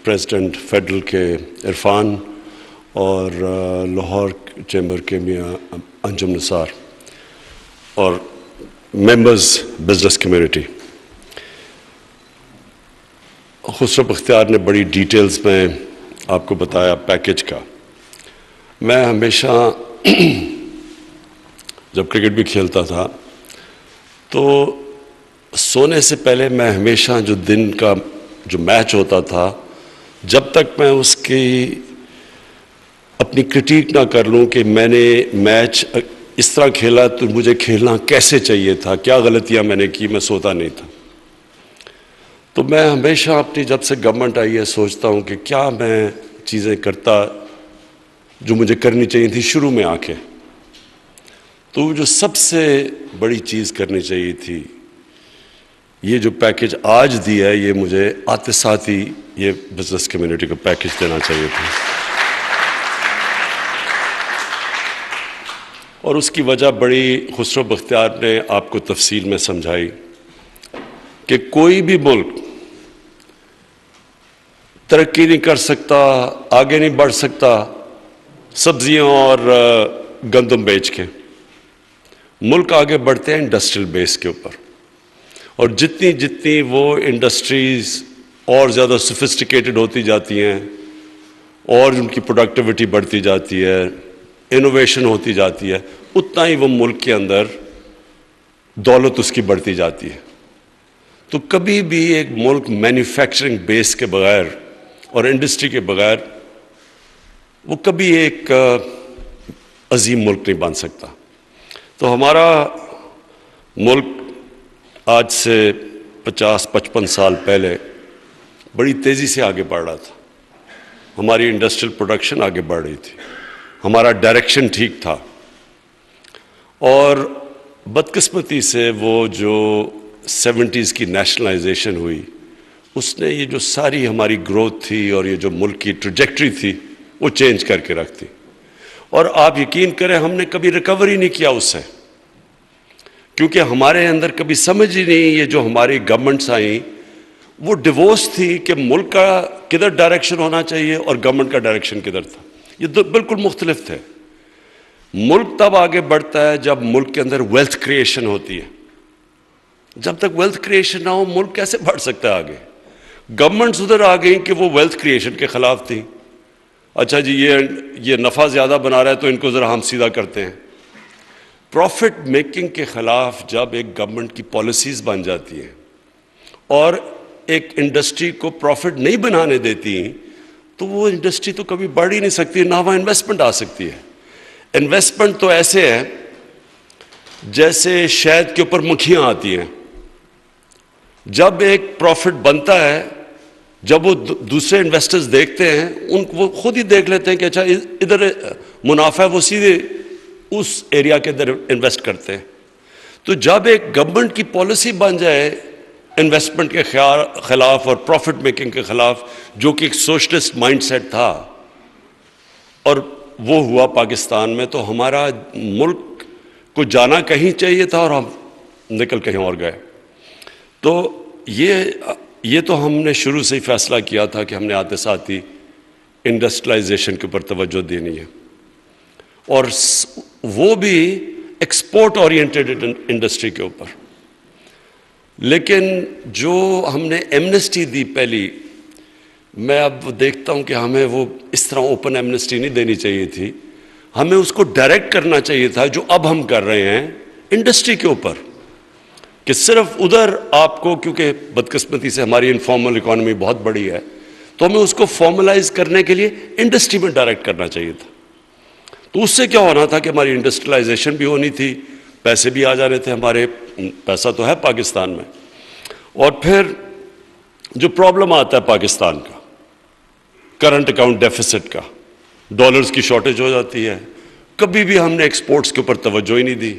President federal کے عرفان اور Lahore chamber کے میاں انجم نثار اور members business community. Khusro Bakhtiar نے بڑی ڈیٹیلز میں آپ کو بتایا پیکیج کا. میں ہمیشہ جب کرکٹ بھی کھیلتا تھا تو سونے سے پہلے میں ہمیشہ جو دن کا جو میچ ہوتا تھا جب تک میں اس کی اپنی کرٹیک نہ کر لوں کہ میں نے میچ اس طرح کھیلا تو مجھے کھیلنا کیسے چاہیے تھا، کیا غلطیاں میں نے کی، میں سوتا نہیں تھا. تو میں ہمیشہ اپنی جب سے گورنمنٹ آئی ہے سوچتا ہوں کہ کیا میں چیزیں کرتا جو مجھے کرنی چاہیے تھی شروع میں آ کے. تو جو سب سے بڑی چیز کرنی چاہیے تھی یہ جو پیکیج آج دیا ہے یہ مجھے آتے ساتھ ہی یہ بزنس کمیونٹی کو پیکیج دینا چاہیے تھا. اور اس کی وجہ بڑی خسرو بختیار نے آپ کو تفصیل میں سمجھائی کہ کوئی بھی ملک ترقی نہیں کر سکتا، آگے نہیں بڑھ سکتا سبزیاں اور گندم بیچ کے. ملک آگے بڑھتے ہیں انڈسٹریل بیس کے اوپر، اور جتنی وہ انڈسٹریز اور زیادہ سوفسٹیکیٹڈ ہوتی جاتی ہیں اور ان کی پروڈکٹیوٹی بڑھتی جاتی ہے، انوویشن ہوتی جاتی ہے، اتنا ہی وہ ملک کے اندر دولت اس کی بڑھتی جاتی ہے. تو کبھی بھی ایک ملک مینوفیکچرنگ بیس کے بغیر اور انڈسٹری کے بغیر وہ کبھی ایک عظیم ملک نہیں بن سکتا. تو ہمارا ملک آج سے 50-55 سال پہلے بڑی تیزی سے آگے بڑھ رہا تھا. ہماری انڈسٹریل پروڈکشن آگے بڑھ رہی تھی، ہمارا ڈائریکشن ٹھیک تھا. اور بدقسمتی سے وہ جو 70s کی نیشنلائزیشن ہوئی اس نے یہ جو ساری ہماری گروتھ تھی اور یہ جو ملک کی ٹریجیکٹری تھی وہ چینج کر کے رکھ دی. اور آپ یقین کریں ہم نے کبھی ریکوری نہیں کیا اس سے، کیونکہ ہمارے اندر کبھی سمجھ ہی نہیں. یہ جو ہماری گورنمنٹس آئیں وہ ڈیوورس تھی کہ ملک کا کدھر ڈائریکشن ہونا چاہیے اور گورنمنٹ کا ڈائریکشن کدھر تھا. یہ دو بالکل مختلف تھے. ملک تب آگے بڑھتا ہے جب ملک کے اندر ویلتھ کریشن ہوتی ہے. جب تک ویلتھ کریشن نہ ہو ملک کیسے بڑھ سکتا ہے آگے؟ گورنمنٹس ادھر آ گئیں کہ وہ ویلتھ کریشن کے خلاف تھی. اچھا جی یہ نفع زیادہ بنا رہا ہے تو ان کو ذرا ہم سیدھا کرتے ہیں. پروفٹ میکنگ کے خلاف جب ایک گورنمنٹ کی پالیسیز بن جاتی ہیں اور ایک انڈسٹری کو پروفٹ نہیں بنانے دیتی تو وہ انڈسٹری تو کبھی بڑھ ہی نہیں سکتی، نہ وہاں انویسٹمنٹ آ سکتی ہے. انویسٹمنٹ تو ایسے ہے جیسے شہد کے اوپر مکھیاں آتی ہیں. جب ایک پروفٹ بنتا ہے جب وہ دوسرے انویسٹرز دیکھتے ہیں ان کو وہ خود ہی دیکھ لیتے ہیں کہ اچھا ادھر منافع ہے، وہ سیدھے اس ایریا کے اندر انویسٹ کرتے ہیں. تو جب ایک گورنمنٹ کی پالیسی بن جائے انویسٹمنٹ کے خلاف اور پروفٹ میکنگ کے خلاف، جو کہ ایک سوشلسٹ مائنڈ سیٹ تھا اور وہ ہوا پاکستان میں، تو ہمارا ملک کو جانا کہیں چاہیے تھا اور ہم نکل کہیں اور گئے. تو یہ تو ہم نے شروع سے ہی فیصلہ کیا تھا کہ ہم نے آتے ساتھ ہی انڈسٹریلائزیشن کے اوپر توجہ دینی ہے، اور وہ بھی ایکسپورٹ اورینٹیڈ انڈسٹری کے اوپر. لیکن جو ہم نے ایمنسٹی دی پہلی، میں اب دیکھتا ہوں کہ ہمیں وہ اس طرح اوپن ایمنسٹی نہیں دینی چاہیے تھی. ہمیں اس کو ڈائریکٹ کرنا چاہیے تھا جو اب ہم کر رہے ہیں انڈسٹری کے اوپر، کہ صرف ادھر آپ کو، کیونکہ بدقسمتی سے ہماری انفارمل اکانومی بہت بڑی ہے تو ہمیں اس کو فارملائز کرنے کے لیے انڈسٹری میں ڈائریکٹ کرنا چاہیے تھا. تو اس سے کیا ہونا تھا کہ ہماری انڈسٹریلائزیشن بھی ہونی تھی، پیسے بھی آ جا رہے تھے ہمارے، پیسہ تو ہے پاکستان میں. اور پھر جو پرابلم آتا ہے پاکستان کا کرنٹ اکاؤنٹ ڈیفیسٹ کا، ڈالرز کی شارٹیج ہو جاتی ہے. کبھی بھی ہم نے ایکسپورٹس کے اوپر توجہ ہی نہیں دی.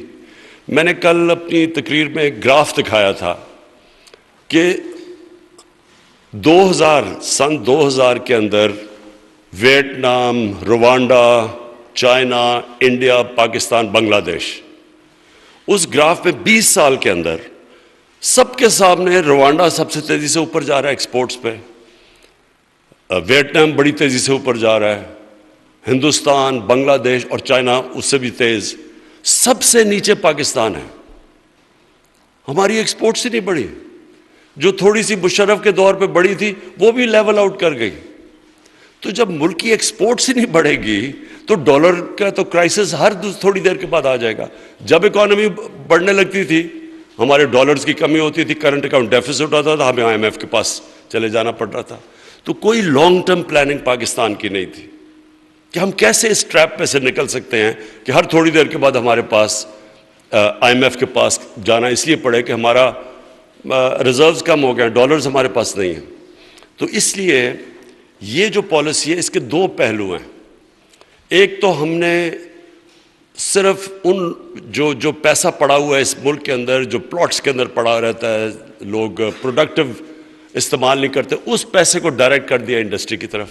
میں نے کل اپنی تقریر میں ایک گراف دکھایا تھا کہ 2000 کے اندر Vietnam, Rwanda, China, India, Pakistan, Bangladesh, اس گراف میں 20 سال کے اندر سب کے سامنے روانڈا سب سے تیزی سے اوپر جا رہا ہے ایکسپورٹس پہ، ویتنام بڑی تیزی سے اوپر جا رہا ہے، ہندوستان، بنگلہ دیش اور چائنا اس سے بھی تیز، سب سے نیچے پاکستان ہے. ہماری ایکسپورٹس ہی نہیں بڑھی، جو تھوڑی سی مشرف کے دور پہ بڑی تھی وہ بھی لیول آؤٹ کر گئی. تو جب ملک کی ایکسپورٹس ہی نہیں بڑھے گی تو ڈالر کا تو کرائسس ہر تھوڑی دیر کے بعد آ جائے گا. جب اکانومی بڑھنے لگتی تھی ہمارے ڈالرز کی کمی ہوتی تھی، کرنٹ اکاؤنٹ ڈیفیسٹ ہوتا تھا، ہمیں IMF کے پاس چلے جانا پڑ رہا تھا. تو کوئی لانگ ٹرم پلاننگ پاکستان کی نہیں تھی کہ ہم کیسے اس ٹریپ میں سے نکل سکتے ہیں کہ ہر تھوڑی دیر کے بعد ہمارے پاس IMF کے پاس جانا اس لیے پڑے کہ ہمارا ریزروز کم ہو گئے ہیں، ڈالرز ہمارے پاس نہیں ہیں. تو اس لیے یہ جو پالیسی ہے اس کے دو پہلو ہیں. ایک تو ہم نے صرف ان جو پیسہ پڑا ہوا ہے اس ملک کے اندر، جو پلاٹس کے اندر پڑا رہتا ہے، لوگ پروڈکٹیو استعمال نہیں کرتے، اس پیسے کو ڈائریکٹ کر دیا انڈسٹری کی طرف.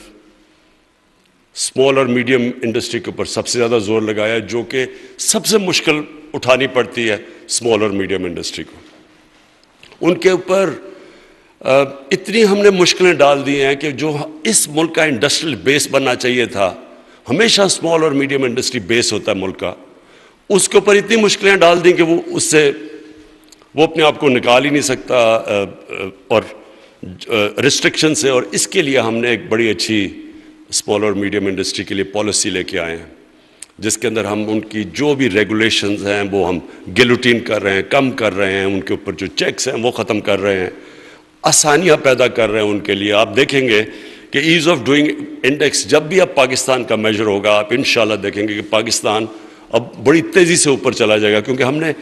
اسمال اور میڈیم انڈسٹری کے اوپر سب سے زیادہ زور لگایا، جو کہ سب سے مشکل اٹھانی پڑتی ہے اسمال اور میڈیم انڈسٹری کو. ان کے اوپر اتنی ہم نے مشکلیں ڈال دی ہیں کہ جو اس ملک کا انڈسٹریل بیس بننا چاہیے تھا، ہمیشہ اسمال اور میڈیم انڈسٹری بیس ہوتا ہے ملک کا، اس کے اوپر اتنی مشکلیں ڈال دیں کہ وہ اپنے آپ کو نکال ہی نہیں سکتا اور ریسٹرکشن سے. اور اس کے لیے ہم نے ایک بڑی اچھی اسمال اور میڈیم انڈسٹری کے لیے پالیسی لے کے آئے ہیں، جس کے اندر ہم ان کی جو بھی ریگولیشنز ہیں وہ ہم گیلوٹین کر رہے ہیں، کم کر رہے ہیں، ان کے اوپر جو چیکس ہیں وہ ختم کر رہے ہیں، آسانیاں پیدا کر رہے ہیں ان کے لیے. آپ دیکھیں گے کہ ایز آف ڈوئنگ انڈیکس جب بھی اب پاکستان کا میجر ہوگا، آپ انشاءاللہ دیکھیں گے کہ پاکستان اب بڑی تیزی سے اوپر چلا جائے گا، کیونکہ ہم نے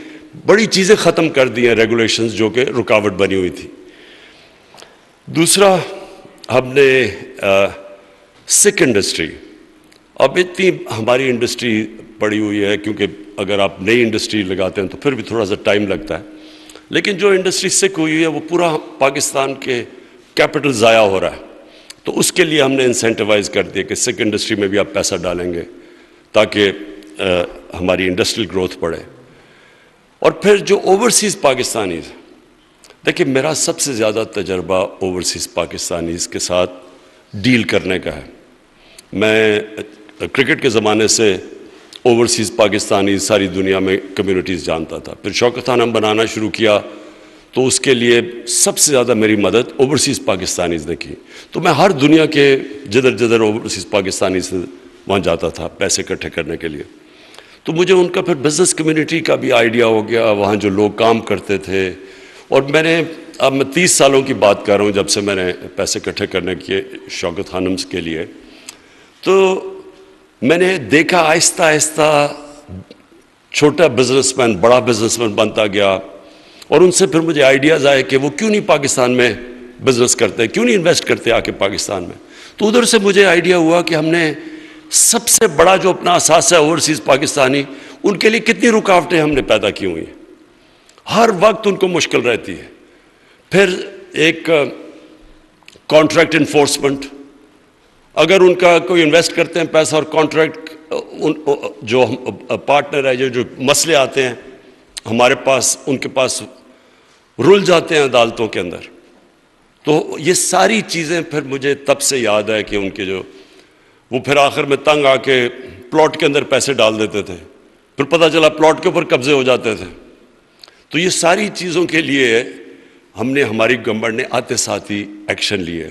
بڑی چیزیں ختم کر دی ہیں، ریگولیشنز جو کہ رکاوٹ بنی ہوئی تھی. دوسرا، ہم نے سکھ انڈسٹری، اب اتنی ہماری انڈسٹری پڑی ہوئی ہے، کیونکہ اگر آپ نئی انڈسٹری لگاتے ہیں تو پھر بھی تھوڑا سا ٹائم لگتا ہے، لیکن جو انڈسٹری سکھ ہوئی ہے وہ پورا پاکستان کے کیپٹل ضائع ہو رہا ہے. تو اس کے لیے ہم نے انسینٹیوائز کر دیا کہ سکھ انڈسٹری میں بھی آپ پیسہ ڈالیں گے تاکہ ہماری انڈسٹریل گروتھ بڑھے. اور پھر جو اوورسیز پاکستانیز، دیکھیں میرا سب سے زیادہ تجربہ اوورسیز پاکستانیز کے ساتھ ڈیل کرنے کا ہے. میں کرکٹ کے زمانے سے اوورسیز پاکستانی ساری دنیا میں کمیونٹیز جانتا تھا. پھر شوکت خانم بنانا شروع کیا تو اس کے لیے سب سے زیادہ میری مدد اوورسیز پاکستانیز نے کی. تو میں ہر دنیا کے جدھر اوورسیز پاکستانی سے وہاں جاتا تھا پیسے اکٹھے کرنے کے لیے. تو مجھے ان کا پھر بزنس کمیونٹی کا بھی آئیڈیا ہو گیا، وہاں جو لوگ کام کرتے تھے. اور اب میں 30 سالوں کی بات کر رہا ہوں جب سے میں نے پیسے اکٹھے کرنے کیے شوکت خانم کے لیے. تو میں نے دیکھا آہستہ آہستہ چھوٹا بزنس مین بڑا بزنس مین بنتا گیا، اور ان سے پھر مجھے آئیڈیاز آئے کہ وہ کیوں نہیں پاکستان میں بزنس کرتے، کیوں نہیں انویسٹ کرتے آ کے پاکستان میں. تو ادھر سے مجھے آئیڈیا ہوا کہ ہم نے سب سے بڑا جو اپنا اثاثہ ہے اوورسیز پاکستانی، ان کے لیے کتنی رکاوٹیں ہم نے پیدا کی ہوئی ہیں، ہر وقت ان کو مشکل رہتی ہے. پھر ایک کانٹریکٹ انفورسمنٹ، اگر ان کا کوئی انویسٹ کرتے ہیں پیسہ اور کانٹریکٹ جو پارٹنر ہے، جو مسئلے آتے ہیں ہمارے پاس، ان کے پاس رل جاتے ہیں عدالتوں کے اندر. تو یہ ساری چیزیں پھر مجھے تب سے یاد ہے کہ ان کے وہ پھر آخر میں تنگ آ کے پلاٹ کے اندر پیسے ڈال دیتے تھے، پھر پتہ چلا پلاٹ کے اوپر قبضے ہو جاتے تھے. تو یہ ساری چیزوں کے لیے ہماری گورنمنٹ نے آتے ساتھ ہی ایکشن لیے.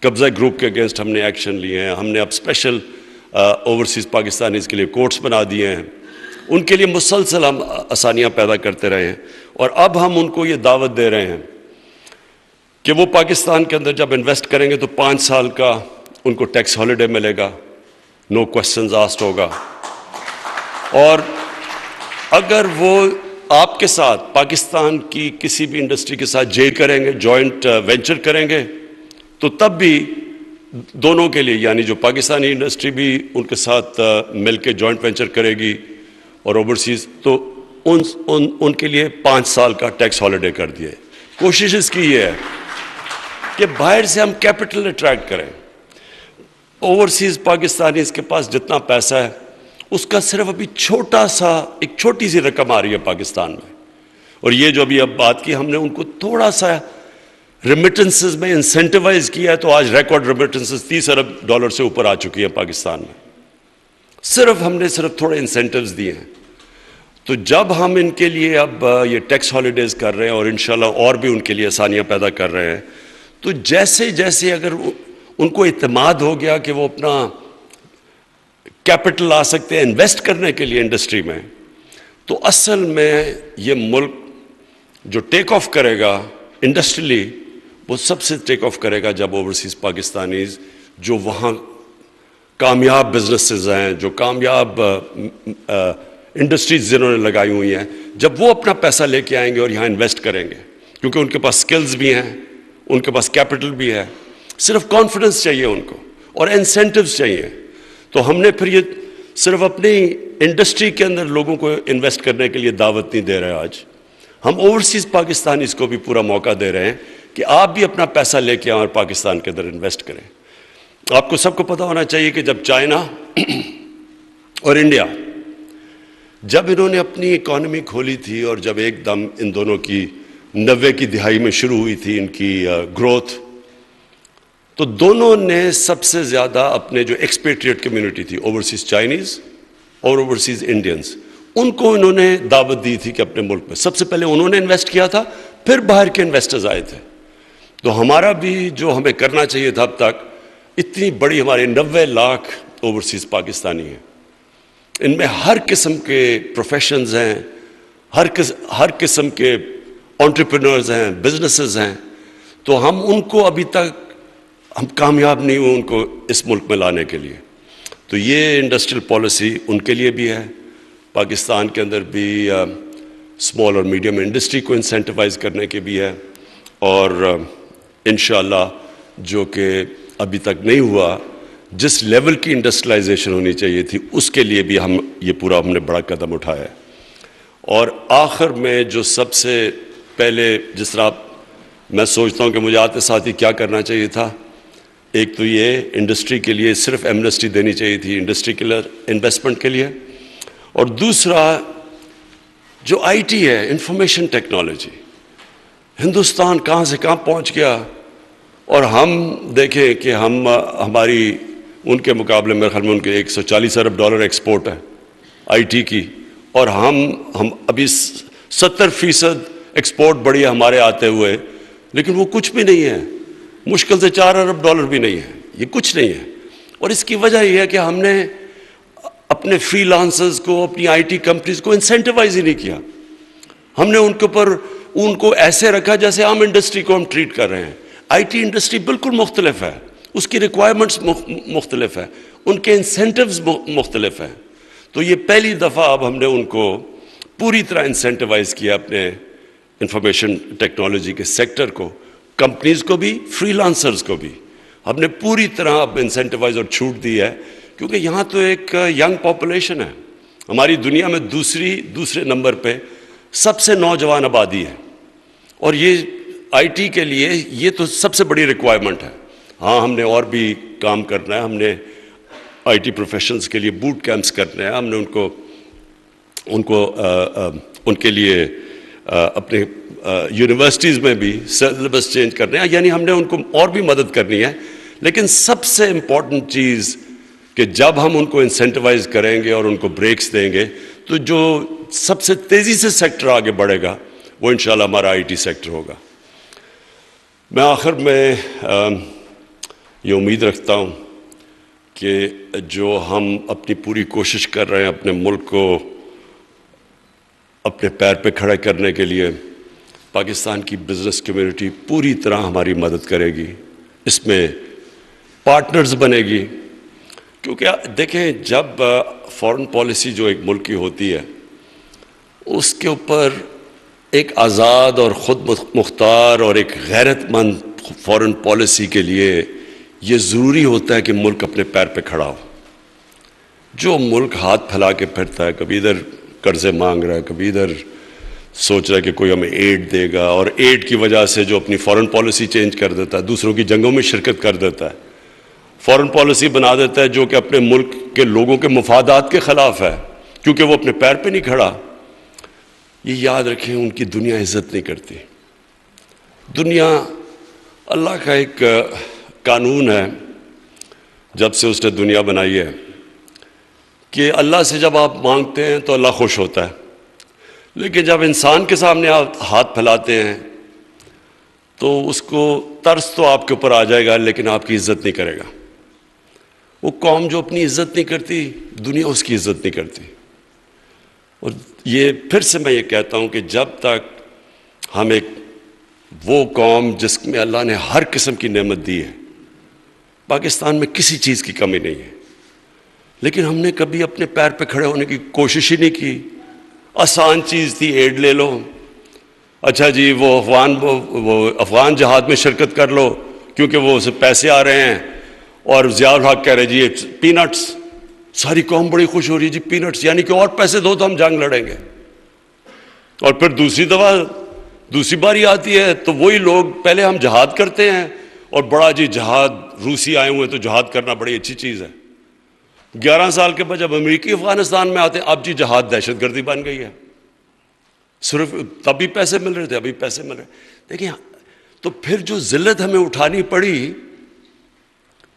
قبضہ گروپ کے اگینسٹ ہم نے ایکشن لیے ہیں. ہم نے اب اسپیشل اوورسیز پاکستانیز کے لیے کورٹس بنا دیے ہیں. ان کے لیے مسلسل ہم آسانیاں پیدا کرتے رہے ہیں. اور اب ہم ان کو یہ دعوت دے رہے ہیں کہ وہ پاکستان کے اندر جب انویسٹ کریں گے تو 5 سال کا ان کو ٹیکس ہالیڈے ملے گا، نو کوسچنز آسکڈ ہوگا. اور اگر وہ آپ کے ساتھ پاکستان کی کسی بھی انڈسٹری کے ساتھ جے کریں گے، جوائنٹ وینچر کریں گے، تو تب بھی دونوں کے لیے، یعنی جو پاکستانی انڈسٹری بھی ان کے ساتھ مل کے جوائنٹ وینچر کرے گی اور اوورسیز، تو ان کے لیے 5 سال کا ٹیکس ہالیڈے کر دیے. کوشش اس کی یہ ہے کہ باہر سے ہم کیپٹل اٹریکٹ کریں. اوورسیز پاکستانیز کے پاس جتنا پیسہ ہے اس کا صرف ابھی ایک چھوٹی سی رقم آ رہی ہے پاکستان میں. اور یہ جو ابھی اب بات کی ہم نے ان کو تھوڑا سا ریمیٹنسز میں انسینٹیوائز کیا ہے تو آج ریکارڈ ریمیٹنسز $30 ارب سے اوپر آ چکی ہیں پاکستان میں. ہم نے صرف تھوڑے انسینٹیوز دیے ہیں. تو جب ہم ان کے لیے اب یہ ٹیکس ہالیڈیز کر رہے ہیں اور انشاءاللہ اور بھی ان کے لیے آسانیاں پیدا کر رہے ہیں, تو جیسے اگر ان کو اعتماد ہو گیا کہ وہ اپنا کیپٹل لا سکتے ہیں انویسٹ کرنے کے لیے انڈسٹری میں, تو اصل میں یہ ملک جو ٹیک آف کرے گا انڈسٹریلی, وہ سب سے ٹیک آف کرے گا جب اوورسیز پاکستانیز جو وہاں کامیاب بزنسز ہیں, جو کامیاب انڈسٹریز جنہوں نے لگائی ہوئی ہیں, جب وہ اپنا پیسہ لے کے آئیں گے اور یہاں انویسٹ کریں گے, کیونکہ ان کے پاس سکلز بھی ہیں, ان کے پاس کیپٹل بھی ہے, صرف کانفیڈنس چاہیے ان کو اور انسینٹیوز چاہیے. تو ہم نے پھر یہ صرف اپنی انڈسٹری کے اندر لوگوں کو انویسٹ کرنے کے لیے دعوت نہیں دے رہے, آج ہم اوورسیز پاکستانیز کو بھی پورا موقع دے رہے ہیں کہ آپ بھی اپنا پیسہ لے کے آئیں اور پاکستان کے اندر انویسٹ کریں. آپ کو سب کو پتہ ہونا چاہیے کہ جب چائنا اور انڈیا جب انہوں نے اپنی اکانومی کھولی تھی اور جب ایک دم ان دونوں کی 90 کی دہائی میں شروع ہوئی تھی ان کی گروتھ, تو دونوں نے سب سے زیادہ اپنے جو ایکسپیٹریٹ کمیونٹی تھی, اوورسیز چائنیز اور اوورسیز انڈینز, ان کو انہوں نے دعوت دی تھی کہ اپنے ملک میں سب سے پہلے انہوں نے انویسٹ کیا تھا, پھر باہر کے انویسٹرز آئے تھے. تو ہمارا بھی جو ہمیں کرنا چاہیے تھا اب تک, اتنی بڑی ہمارے 90 لاکھ اوورسیز پاکستانی ہیں, ان میں ہر قسم کے پروفیشنز ہیں, ہر قسم کے انٹرپرینورز ہیں, بزنسز ہیں. تو ہم ان کو ابھی تک ہم کامیاب نہیں ہوئے ان کو اس ملک میں لانے کے لیے. تو یہ انڈسٹریل پالیسی ان کے لیے بھی ہے, پاکستان کے اندر بھی اسمال اور میڈیم انڈسٹری کو انسینٹیوائز کرنے کے بھی ہے, اور انشاءاللہ جو کہ ابھی تک نہیں ہوا, جس لیول کی انڈسٹریلائزیشن ہونی چاہیے تھی اس کے لیے بھی ہم نے بڑا قدم اٹھایا ہے. اور آخر میں جو سب سے پہلے جس طرح میں سوچتا ہوں کہ مجھے آتے ساتھ ہی کیا کرنا چاہیے تھا, ایک تو یہ انڈسٹری کے لیے صرف ایمنسٹی دینی چاہیے تھی انڈسٹری کے لیے انویسٹمنٹ کے لیے, اور دوسرا جو آئی ٹی ہے, انفارمیشن ٹیکنالوجی, ہندوستان کہاں سے کہاں پہنچ گیا, اور ہم دیکھیں کہ ہماری ان کے مقابلے میں خیال میں ان کے $140 ارب ایکسپورٹ ہے آئی ٹی کی, اور ہم ابھی 70% ایکسپورٹ بڑھی ہے ہمارے آتے ہوئے, لیکن وہ کچھ بھی نہیں ہے, مشکل سے $4 ارب بھی نہیں ہے, یہ کچھ نہیں ہے. اور اس کی وجہ یہ ہے کہ ہم نے اپنے فری لانسرز کو, اپنی آئی ٹی کمپنیز کو انسینٹیوائز ہی نہیں کیا. ہم نے ان کو ایسے رکھا جیسے عام انڈسٹری کو ہم ٹریٹ کر رہے ہیں. آئی ٹی انڈسٹری بالکل مختلف ہے, اس کی ریکوائرمنٹس مختلف ہے, ان کے انسینٹیوز مختلف ہیں. تو یہ پہلی دفعہ اب ہم نے ان کو پوری طرح انسینٹیوائز کیا, اپنے انفارمیشن ٹیکنالوجی کے سیکٹر کو, کمپنیز کو بھی, فری لانسرز کو بھی ہم نے پوری طرح اب انسینٹیوائز اور چھوٹ دی ہے, کیونکہ یہاں تو ایک ینگ پاپولیشن ہے, ہماری دنیا میں دوسرے نمبر پہ سب سے نوجوان آبادی ہے, اور یہ آئی ٹی کے لیے یہ تو سب سے بڑی ریکوائرمنٹ ہے. ہاں ہم نے اور بھی کام کرنا ہے, ہم نے آئی ٹی پروفیشنلز کے لیے بوٹ کیمپس کرنے ہیں, ہم نے ان کے لیے اپنے یونیورسٹیز میں بھی سلیبس چینج کرنے ہیں, یعنی ہم نے ان کو اور بھی مدد کرنی ہے. لیکن سب سے امپورٹنٹ چیز کہ جب ہم ان کو انسینٹیوائز کریں گے اور ان کو بریکس دیں گے, تو جو سب سے تیزی سے سیکٹر آگے بڑھے گا وہ انشاءاللہ ہمارا آئی ٹی سیکٹر ہوگا. میں آخر میں یہ امید رکھتا ہوں کہ جو ہم اپنی پوری کوشش کر رہے ہیں اپنے ملک کو اپنے پیر پہ کھڑے کرنے کے لیے, پاکستان کی بزنس کمیونٹی پوری طرح ہماری مدد کرے گی, اس میں پارٹنرز بنے گی. کیونکہ دیکھیں جب فارن پالیسی جو ایک ملک کی ہوتی ہے اس کے اوپر ایک آزاد اور خود مختار اور ایک غیرت مند فارن پالیسی کے لیے یہ ضروری ہوتا ہے کہ ملک اپنے پیر پہ کھڑا ہو. جو ملک ہاتھ پھیلا کے پھرتا ہے, کبھی ادھر قرضے مانگ رہا ہے, کبھی ادھر سوچ رہا ہے کہ کوئی ہمیں ایڈ دے گا, اور ایڈ کی وجہ سے جو اپنی فارن پالیسی چینج کر دیتا ہے, دوسروں کی جنگوں میں شرکت کر دیتا ہے, فارن پالیسی بنا دیتا ہے جو کہ اپنے ملک کے لوگوں کے مفادات کے خلاف ہے, کیونکہ وہ اپنے پیر پہ نہیں کھڑا. یہ یاد رکھیں, ان کی دنیا عزت نہیں کرتی. دنیا اللہ کا ایک قانون ہے جب سے اس نے دنیا بنائی ہے کہ اللہ سے جب آپ مانگتے ہیں تو اللہ خوش ہوتا ہے، لیکن جب انسان کے سامنے آپ ہاتھ پھیلاتے ہیں تو اس کو ترس تو آپ کے اوپر آ جائے گا لیکن آپ کی عزت نہیں کرے گا۔ وہ قوم جو اپنی عزت نہیں کرتی، دنیا اس کی عزت نہیں کرتی۔ اور یہ پھر سے میں یہ کہتا ہوں کہ جب تک ہم ایک وہ قوم جس میں اللہ نے ہر قسم کی نعمت دی ہے، پاکستان میں کسی چیز کی کمی نہیں ہے، لیکن ہم نے کبھی اپنے پیر پہ کھڑے ہونے کی کوشش ہی نہیں کی۔ آسان چیز تھی، ایڈ لے لو، اچھا جی وہ افغان جہاد میں شرکت کر لو کیونکہ وہ اسے پیسے آ رہے ہیں، اور ضیاء الحق کہہ رہے جی پی نٹس، ساری قوم بڑی خوش ہو رہی ہے جی پی نٹس، یعنی کہ اور پیسے دو تو ہم جنگ لڑیں گے۔ اور پھر دوسری باری آتی ہے تو وہی لوگ، پہلے ہم جہاد کرتے ہیں اور بڑا جی جہاد، روسی آئے ہوئے تو جہاد کرنا بڑی اچھی چیز ہے۔ 11 سال کے بعد جب امریکی افغانستان میں آتے ہیں، اب جی جہاد دہشت گردی بن گئی ہے۔ صرف تب بھی پیسے مل رہے تھے، ابھی پیسے مل رہے۔ دیکھیں تو پھر جو ذلت ہمیں اٹھانی پڑی،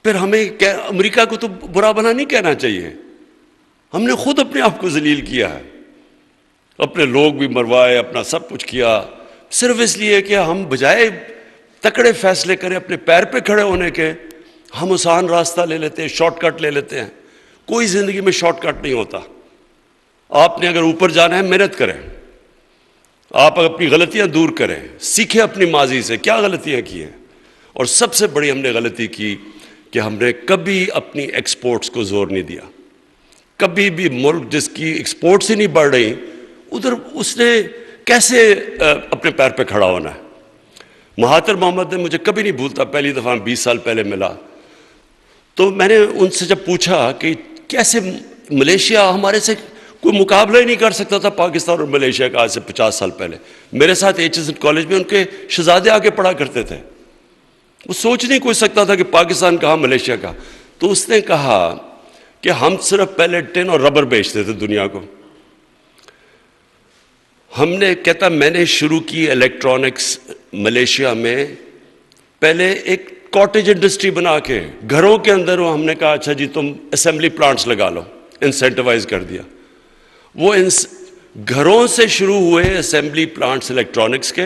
پھر ہمیں امریکہ کو تو برا بنا نہیں کہنا چاہیے، ہم نے خود اپنے آپ کو ذلیل کیا ہے، اپنے لوگ بھی مروائے، اپنا سب کچھ کیا، صرف اس لیے کہ ہم بجائے تکڑے فیصلے کریں اپنے پیر پہ کھڑے ہونے کے، ہم آسان راستہ لے لیتے ہیں، شارٹ کٹ لے لیتے ہیں۔ کوئی زندگی میں شارٹ کٹ نہیں ہوتا۔ آپ نے اگر اوپر جانا ہے محنت کریں، آپ اپنی غلطیاں دور کریں، سیکھیں اپنی ماضی سے کیا غلطیاں کی ہیں۔ اور سب سے بڑی ہم نے غلطی کی کہ ہم نے کبھی اپنی ایکسپورٹس کو زور نہیں دیا۔ کبھی بھی ملک جس کی ایکسپورٹس ہی نہیں بڑھ رہی، ادھر اس نے کیسے اپنے پیر پہ کھڑا ہونا ہے۔ مہاتر محمد نے مجھے کبھی نہیں بھولتا، پہلی دفعہ 20 سال پہلے ملا تو میں نے ان سے جب پوچھا کہ کیسے ملیشیا ہمارے سے کوئی مقابلہ ہی نہیں کر سکتا تھا، پاکستان اور ملیشیا کا، آج سے 50 سال پہلے میرے ساتھ HSN کالج میں ان کے شہزادے آگے پڑھا کرتے تھے، وہ سوچ نہیں کوئی سکتا تھا کہ پاکستان کہاں ملیشیا کا۔ تو اس نے کہا کہ ہم صرف پہلے ٹن اور ربر بیچتے تھے دنیا کو، ہم نے کہتا میں نے شروع کی الیکٹرانکس ملیشیا میں، پہلے ایک کاٹیج انڈسٹری بنا کے گھروں کے اندر، ہم نے کہا اچھا جی تم اسمبلی پلانٹس لگا لو، انسینٹیوائز کر دیا۔ وہ گھروں سے شروع ہوئے اسمبلی پلانٹس الیکٹرانکس کے،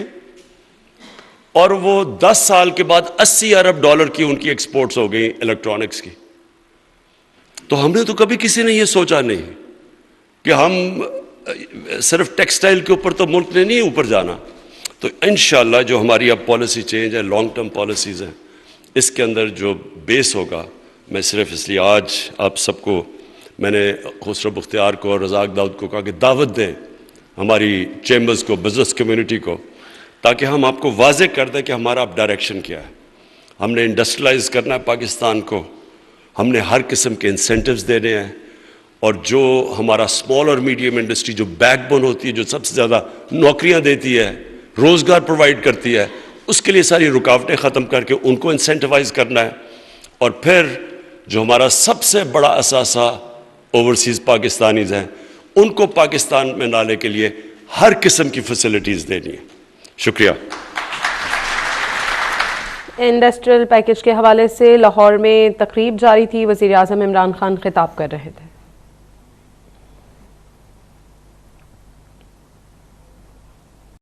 اور وہ 10 سال کے بعد $80 ارب کی ان کی ایکسپورٹس ہو گئی الیکٹرانکس کی۔ تو ہم نے تو کبھی کسی نے یہ سوچا نہیں کہ ہم صرف ٹیکسٹائل کے اوپر تو ملک نے نہیں اوپر جانا۔ تو انشاءاللہ جو ہماری اب پالیسی چینج ہے، لانگ ٹرم پالیسیز ہیں، اس کے اندر جو بیس ہوگا، میں صرف اس لیے آج آپ سب کو، میں نے خسرو بختیار کو اور رزاق داؤد کو کہا کہ دعوت دیں ہماری چیمبرز کو، بزنس کمیونٹی کو، تاکہ ہم آپ کو واضح کر دیں کہ ہمارا اب ڈائریکشن کیا ہے۔ ہم نے انڈسٹریلائز کرنا ہے پاکستان کو، ہم نے ہر قسم کے انسینٹیوز دینے ہیں، اور جو ہمارا اسمال اور میڈیم انڈسٹری جو بیک بون ہوتی ہے، جو سب سے زیادہ نوکریاں دیتی ہے، روزگار پرووائڈ کرتی ہے، اس کے لیے ساری رکاوٹیں ختم کر کے ان کو انسینٹیوائز کرنا ہے۔ اور پھر جو ہمارا سب سے بڑا اثاثہ اوورسیز پاکستانیز ہیں، ان کو پاکستان میں لانے کے لیے ہر قسم کی فیسلٹیز دینی ہے۔ شکریہ۔ انڈسٹریل پیکج کے حوالے سے لاہور میں تقریب جاری تھی، وزیر اعظم عمران خان خطاب کر رہے تھے۔